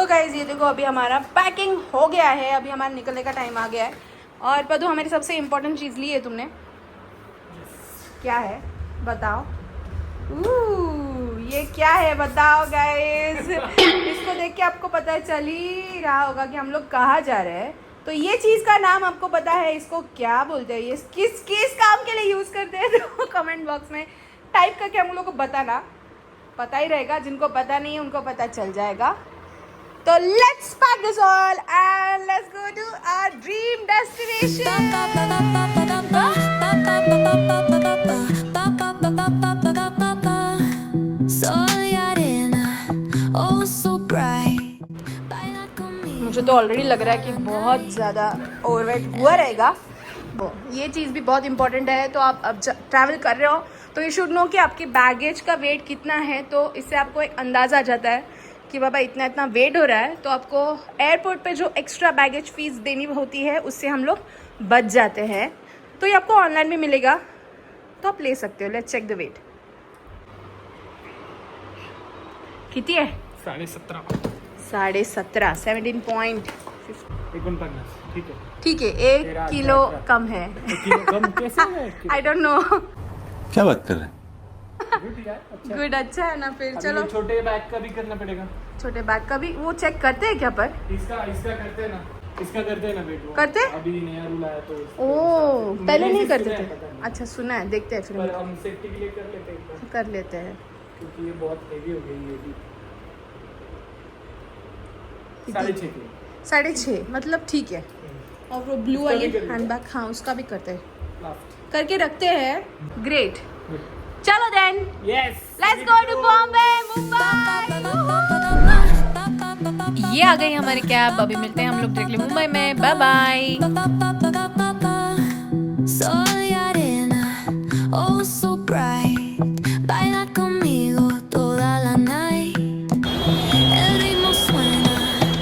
Guys ये देखो अभी हमारा पैकिंग हो गया है, अभी हमारा निकलने का टाइम आ गया है। और पदू हमारी सबसे इम्पोर्टेंट चीज़ ली है तुमने, क्या है बताओ? ये क्या है बताओ गाइज। इसको देख के आपको पता चल ही रहा होगा कि हम लोग कहाँ जा रहे हैं। तो ये चीज़ का नाम आपको पता है, इसको क्या बोलते हैं, ये किस किस काम के लिए यूज़ करते हैं? तो कमेंट बॉक्स में टाइप करके हम लोग को बताना, पता ही रहेगा। जिनको पता नहीं है उनको पता चल जाएगा। तो let's pack this all and let's go to our dream destination. मुझे तो ऑलरेडी लग रहा है कि बहुत ज़्यादा ओवरवेट हुआ रहेगा। वो ये चीज़ भी बहुत इंपॉर्टेंट है। तो आप अब ट्रैवल कर रहे हो तो यू शुड नो कि आपके बैगेज का वेट कितना है। तो इससे आपको एक अंदाज़ा आ जाता है कि बाबा इतना इतना वेट हो रहा है। तो आपको एयरपोर्ट पे जो एक्स्ट्रा बैगेज फ़ीस देनी होती है उससे हम लोग बच जाते हैं। तो ये आपको ऑनलाइन में मिलेगा, तो आप ले सकते हो। Let's check the weight. कितनी है? 17.5 17.5 ठीक है 1 किलो कम है। आई डोंट नो क्या बात कर रहे हैं। गुड अच्छा है ना। फिर चलो छोटे बैग का भी करना पड़ेगा। छोटे बैग का भी वो चेक करते हैं क्या? पर इसका करते हैं ना, वेट करते अभी नया रूल आया तो ओ पहले नहीं करते थे। अच्छा सुना है, देखते हैं फिर पर हम सेफ्टी के लिए कर लेते हैं क्योंकि ये बहुत हेवी हो गई। ये भी 6.5 मतलब ठीक है। और वो ब्लू वाली हैंडबैग, हाँ उसका भी करते हैं, करके रखते हैं। ग्रेट, चलो then let's go to Bombay Mumbai. ये आ गई हमारी कैब। अभी मिलते हैं हम लोग डायरेक्टली मुंबई में। Bye bye.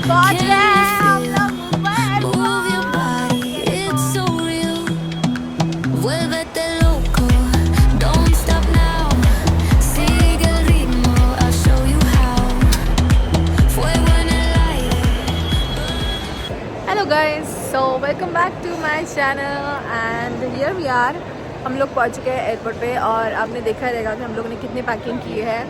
पहुंच गए हैं हम लोग Mumbai airport. Hello guys, so welcome back to my channel and here we are. हम लोग पहुंच चुके हैं एयरपोर्ट पे और आपने देखा रहेगा कि हम लोगों ने कितनी पैकिंग की है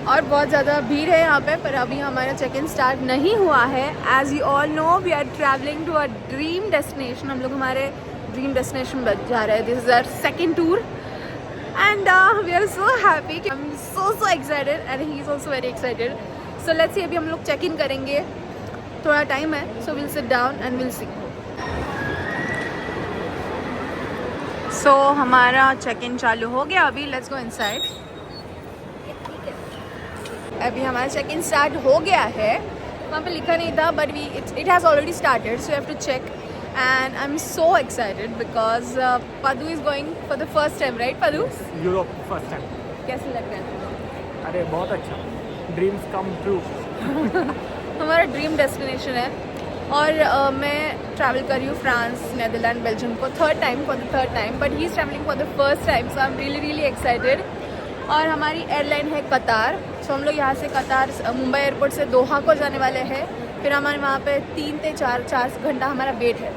और बहुत ज़्यादा भीड़ है यहाँ पे। पर अभी हमारा चेक इन स्टार्ट नहीं हुआ है। As you all know we are travelling to a dream destination. हम लोग हमारे ड्रीम डेस्टिनेशन जा रहे हैं। This is our second tour and we are so happy. I am so excited and he is also very excited. So let's see, अभी हम लोग check in करेंगे, थोड़ा टाइम है। So will sit down and will see. So हमारा check in चालू हो गया अभी। Let's go inside. अभी हमारा चेक इन स्टार्ट हो गया है। वहाँ पे लिखा नहीं था but it has already started, so you have to check. And I am so excited because Padu is going for the first time, right Padu? Europe first time. कैसे लग रहा है? अरे बहुत अच्छा, ड्रीम्स कम ट्रू। हमारा ड्रीम डेस्टिनेशन है और मैं ट्रैवल कर रही हूँ फ्रांस, नेदरलैंड, बेल्जियम को for the third time but he is travelling for the first time. So I am really excited. और हमारी एयरलाइन है कतार। सो हम लोग यहाँ से कतार मुंबई एयरपोर्ट से दोहा को जाने वाले हैं। फिर हमारे वहाँ पे 3 से 4 घंटा हमारा वेट है।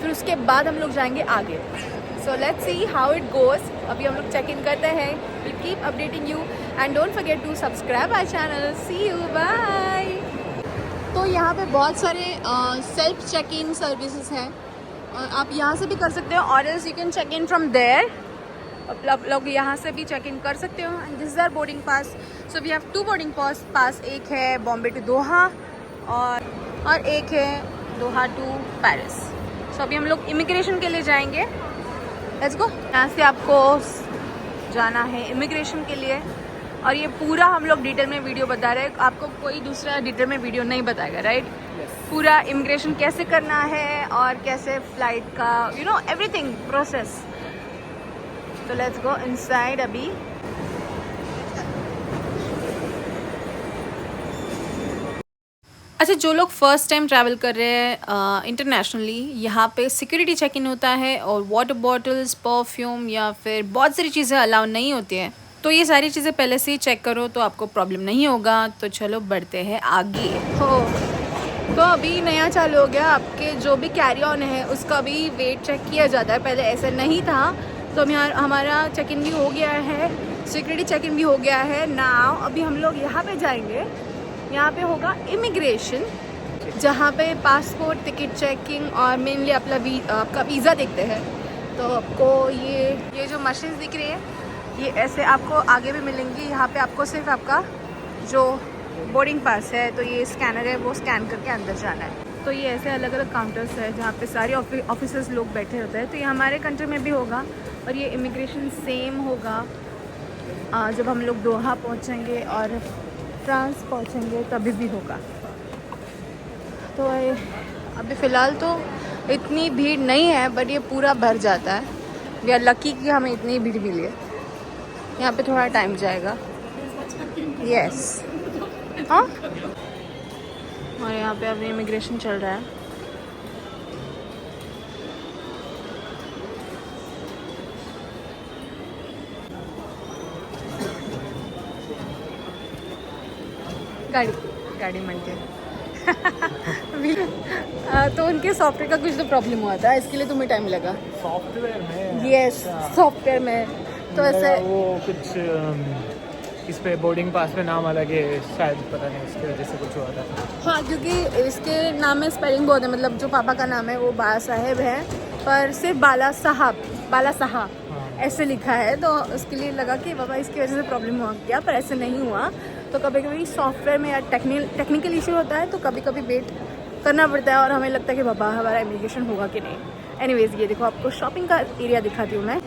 फिर उसके बाद हम लोग जाएंगे आगे। So let's see how it goes. अभी हम लोग चेक इन करते हैं। We keep updating you and don't forget to subscribe our channel. See you, bye. तो यहाँ पे बहुत सारे सेल्फ चेक इन सर्विसेज हैं। आप यहाँ से भी कर सकते हो और else you can check in from there. आप लोग यहाँ से भी चेक इन कर सकते हो। And this is our boarding pass. So we have 2 boarding pass. एक है बॉम्बे टू दोहा और एक है दोहा टू पेरिस। सो अभी हम लोग इमिग्रेशन के लिए जाएंगे। Let's go. यहाँ से आपको जाना है इमिग्रेशन के लिए और ये पूरा हम लोग डिटेल में वीडियो बता रहे हैं। आपको कोई दूसरा डिटेल में वीडियो नहीं बताएगा, राइट? पूरा इमिग्रेशन कैसे करना है और कैसे फ्लाइट का एवरीथिंग प्रोसेस। तो लेट्स गो इनसाइड अभी। अच्छा, जो लोग फर्स्ट टाइम ट्रैवल कर रहे हैं इंटरनेशनली, यहाँ पे सिक्योरिटी चेक इन होता है और वाटर बॉटल्स, परफ्यूम या फिर बहुत सारी चीज़ें अलाउ नहीं होती हैं। तो ये सारी चीज़ें पहले से ही चेक करो तो आपको प्रॉब्लम नहीं होगा। तो चलो बढ़ते हैं आगे। हो तो अभी नया चालू हो गया, आपके जो भी कैरी ऑन है उसका भी वेट चेक किया जाता है। पहले ऐसा नहीं था। तो हम यहाँ हमारा चेक इन भी हो गया है, सिक्योरिटी चेक इन भी हो गया है। नाउ अभी हम लोग यहाँ पे जाएंगे, यहाँ पे होगा इमिग्रेशन, जहाँ पे पासपोर्ट, टिकट चेकिंग और मेनली आपका वीज़ा देखते हैं। तो आपको ये जो मशीन दिख रही है, ये ऐसे आपको आगे भी मिलेंगी। यहाँ पे आपको सिर्फ आपका जो बोर्डिंग पास है, तो ये स्कैनर है, वो स्कैन करके अंदर जाना है। तो ये ऐसे अलग अलग काउंटर्स है जहाँ पे सारे ऑफिसर्स लोग बैठे होते हैं। तो ये हमारे कंट्री में भी होगा और ये इमिग्रेशन सेम होगा जब हम लोग दोहा पहुँचेंगे और फ्रांस पहुँचेंगे तभी भी होगा। तो अभी फ़िलहाल तो इतनी भीड़ नहीं है, बट ये पूरा भर जाता है। वी आर लकी कि हमें इतनी भीड़ मिली है। यहाँ पे थोड़ा टाइम जाएगा। यस हाँ, और यहाँ पे अभी इमिग्रेशन चल रहा है। गाड़ी मिलती है। तो उनके सॉफ्टवेयर का कुछ तो प्रॉब्लम हुआ था, इसके लिए तुम्हें टाइम लगा। सॉफ्टवेयर में? यस, सॉफ्टवेयर में। तो ऐसे वो कुछ इस पे बोर्डिंग पास पे नाम अलग है शायद, पता नहीं इसकी वजह से कुछ हुआ था। हाँ, क्योंकि इसके नाम में स्पेलिंग बहुत है। मतलब जो पापा का नाम है वो बाला साहेब है, पर सिर्फ बाला साहब ऐसे लिखा है। तो उसके लिए लगा कि बाबा इसकी वजह से प्रॉब्लम हुआ क्या, पर ऐसे नहीं हुआ। तो कभी कभी सॉफ्टवेयर में या टेक्निकल इशू होता है, तो कभी कभी वेट करना पड़ता है और हमें लगता है कि बाबा हमारा इमिग्रेशन होगा कि नहीं। एनीवेज, ये देखो आपको शॉपिंग का एरिया दिखाती हूँ मैं।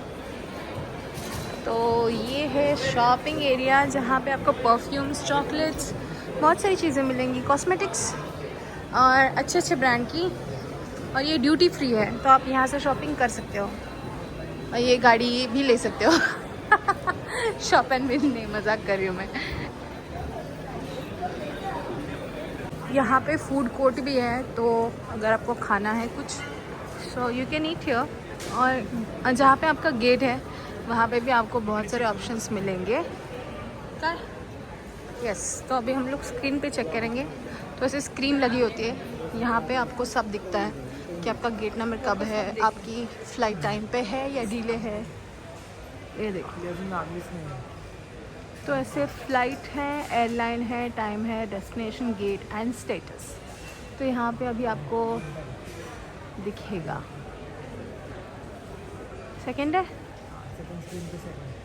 तो ये है शॉपिंग एरिया जहाँ पे आपको परफ्यूम्स, चॉकलेट्स, बहुत सारी चीज़ें मिलेंगी, कॉस्मेटिक्स और अच्छे अच्छे ब्रांड की। और ये ड्यूटी फ्री है, तो आप यहाँ से शॉपिंग कर सकते हो और ये गाड़ी भी ले सकते हो। शॉप एंड विल नहीं, मजाक कर रही हूँ मैं। यहाँ पे फूड कोर्ट भी है, तो अगर आपको खाना है कुछ, सो यू कैन ईट हियर। और जहाँ पे आपका गेट है वहाँ पे भी आपको बहुत सारे ऑप्शंस मिलेंगे। यस, तो अभी हम लोग स्क्रीन पे चेक करेंगे। तो ऐसे स्क्रीन लगी होती है, यहाँ पे आपको सब दिखता है कि आपका गेट नंबर कब है, आपकी फ़्लाइट टाइम पे है या डिले है। ये देखिए, तो ऐसे फ़्लाइट है, एयरलाइन है, टाइम है, डेस्टिनेशन, गेट एंड स्टेटस। तो यहाँ पे अभी आपको दिखेगा। सेकंड है,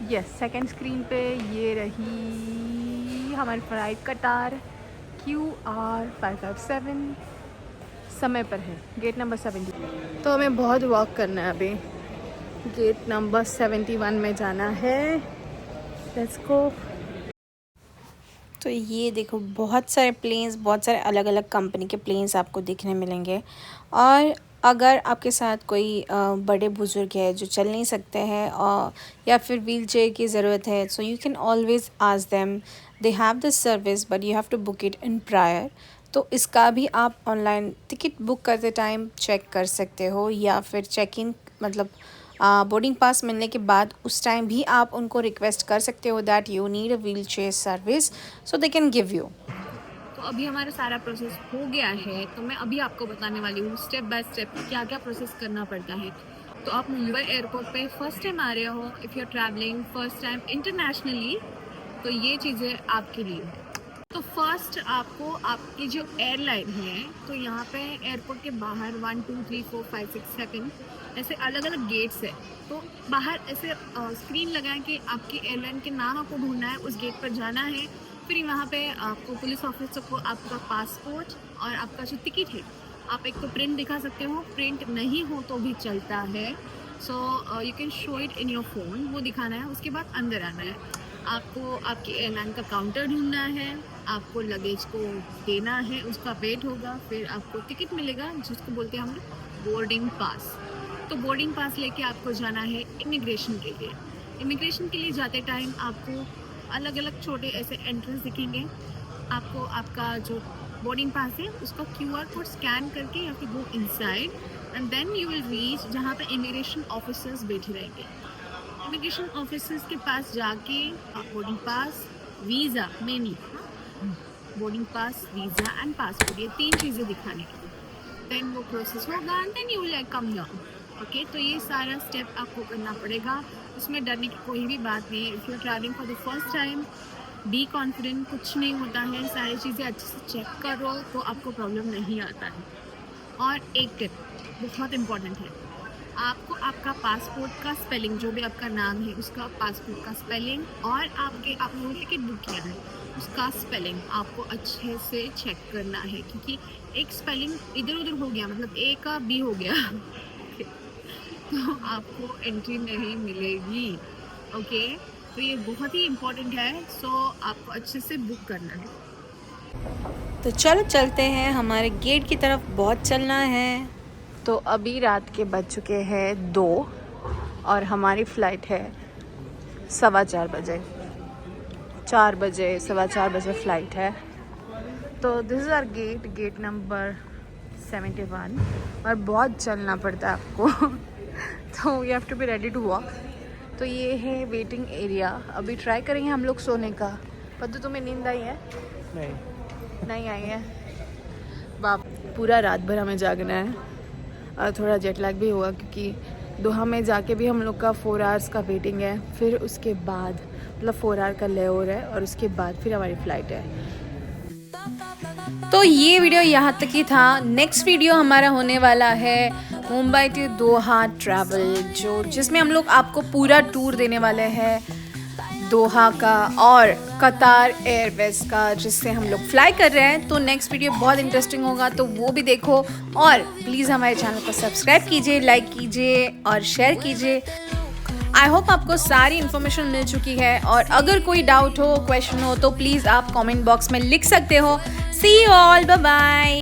यस, सेकंड स्क्रीन पे ये रही हमारी फ़्लाइट कतार QR 557 समय पर है, गेट नंबर 70। तो हमें बहुत वॉक करना है अभी, गेट नंबर 71 में जाना है। Let's go. तो ये देखो बहुत सारे प्लेन्स, बहुत सारे अलग अलग कंपनी के प्लेन्स आपको देखने मिलेंगे। और अगर आपके साथ कोई बड़े बुज़ुर्ग है जो चल नहीं सकते हैं और या फिर व्हील चेयर की ज़रूरत है, so you can always ask them, they have this service but you have to book it in prior. तो इसका भी आप ऑनलाइन टिकट बुक करते टाइम चेक कर सकते हो, या फिर चेक इन मतलब बोर्डिंग पास मिलने के बाद उस टाइम भी आप उनको रिक्वेस्ट कर सकते हो that you need a wheel chair service, so they can give you. तो अभी हमारा सारा प्रोसेस हो गया है, तो मैं अभी आपको बताने वाली हूँ स्टेप बाय स्टेप क्या क्या प्रोसेस करना पड़ता है। तो आप मुंबई एयरपोर्ट पे फर्स्ट टाइम आ रहे हो, if you are travelling first time internationally, तो ये चीज़ें आपके लिए है। तो फर्स्ट आपको आपकी जो एयरलाइन है, तो यहाँ पे एयरपोर्ट के बाहर 1 2 3 4 5 6 7 ऐसे अलग अलग गेट्स है। तो बाहर ऐसे स्क्रीन लगाएं कि आपकी एयरलाइन के नाम आपको ढूंढना है, उस गेट पर जाना है। फिर वहाँ पे आपको पुलिस ऑफिसर को आपका पासपोर्ट और आपका जो टिकट है, आप एक तो प्रिंट दिखा सकते हो, प्रिंट नहीं हो तो भी चलता है। So you can show it in your phone, वो दिखाना है। उसके बाद अंदर आना है, आपको आपकी एयरलाइन का काउंटर ढूंढना है, आपको लगेज को देना है, उसका वेट होगा, फिर आपको टिकट मिलेगा जिसको बोलते हैं हम लोग बोर्डिंग पास। तो बोर्डिंग पास लेके आपको जाना है इमिग्रेशन के लिए। इमिग्रेशन के लिए जाते टाइम आपको अलग अलग छोटे ऐसे एंट्रेंस दिखेंगे। आपको आपका जो बोर्डिंग पास है उसका QR कोड स्कैन करके या फिर go inside and then you will reach जहाँ पे इमिग्रेशन ऑफिसर्स बैठे रहेंगे। इमिग्रेशन ऑफिसर्स के पास जाके boarding pass, visa mainly, boarding pass, visa and passport, ये 3 चीज़ें दिखाने के लिए, देन वो प्रोसेस होगा and then you will come here. Okay, तो ये सारा स्टेप आपको करना पड़ेगा, उसमें डरने की कोई भी बात नहीं है। If you travelling for the first time, be confident, कुछ नहीं होता है, सारी चीज़ें अच्छे से चेक करो तो आपको प्रॉब्लम नहीं आता है। और एक टिप बहुत इम्पॉर्टेंट है, आपको आपका पासपोर्ट का स्पेलिंग, जो भी आपका नाम है उसका पासपोर्ट का स्पेलिंग, और आपने टिकट बुक किया है उसका स्पेलिंग आपको अच्छे से चेक करना है, क्योंकि एक स्पेलिंग इधर उधर हो गया, मतलब ए का बी हो गया तो आपको एंट्री नहीं मिलेगी। ओके, तो ये बहुत ही इम्पोर्टेंट है, सो आपको अच्छे से बुक करना है। तो चलो चलते हैं, हमारे गेट की तरफ बहुत चलना है। तो अभी रात के बज चुके हैं 2 और हमारी फ़्लाइट है 4:15 बजे, 4 बजे 4:15 बजे फ़्लाइट है। तो this is our gate number 71, और बहुत चलना पड़ता है आपको तो you have to be ready to walk. तो ये है वेटिंग एरिया। अभी ट्राई करेंगे हम लोग सोने का। पता तुम्हें नींद आई है? नहीं आई है। बाप, पूरा रात भर हमें जागना है और थोड़ा जेट लैग भी होगा, क्योंकि दोहा में जाके भी हम लोग का 4 आवर्स का वेटिंग है, फिर उसके बाद मतलब 4 आवर का लेओवर है, और उसके बाद फिर हमारी फ़्लाइट है। तो ये वीडियो यहाँ तक ही था। नेक्स्ट वीडियो हमारा होने वाला है मुंबई टू दोहा ट्रैवल, जिसमें हम लोग आपको पूरा टूर देने वाले हैं दोहा का और कतार एयरवेज का, जिससे हम लोग फ्लाई कर रहे हैं। तो नेक्स्ट वीडियो बहुत इंटरेस्टिंग होगा, तो वो भी देखो, और प्लीज़ हमारे चैनल को सब्सक्राइब कीजिए, लाइक कीजिए और शेयर कीजिए। आई होप आपको सारी इन्फॉर्मेशन मिल चुकी है, और अगर कोई डाउट हो, क्वेश्चन हो, तो प्लीज़ आप कमेंट बॉक्स में लिख सकते हो। सी यू ऑल, बाय बाय।